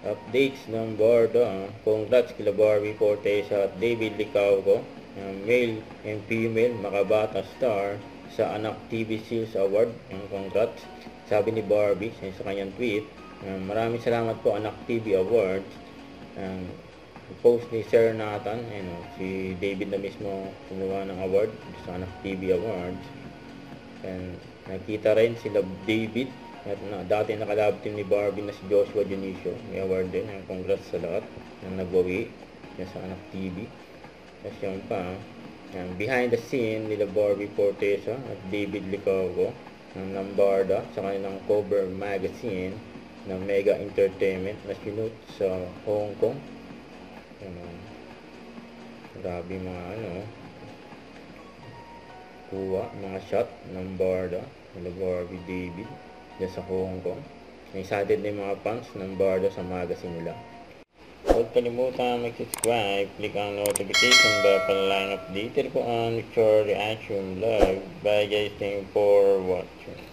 updates ng Bordo. Congrats kila Barbie Fortesa at David Licauco, male and female makabata star sa Anak TV Seals Award. Congrats, sabi ni Barbie sa kanyang tweet. Maraming salamat po Anak TV Awards. Post ni Sir Nathan, si David na mismo kumuha ng award sa Anak TV Awards. And nakita rin sila David at dati nakalab team ni Barbie na si Joshua Dionisio, may award din. Congrats sa lahat na nagwawi sa Anak TV. Tapos yung pa, behind the scene nila Barbie Fortesa at David Licauco ng Lambarda sa kanilang cover magazine ng Mega Entertainment na sinut sa Hong Kong. Grabe mga kuha, mga shot ng Barda nila Barbie David dyan sa Hong Kong. Excited na yung mga fans ng Barda sa magazine nila. Huwag kalimutan mag-subscribe, click ang notification bell para lang updated ko on your reaction live. Bye guys, thank you for watching.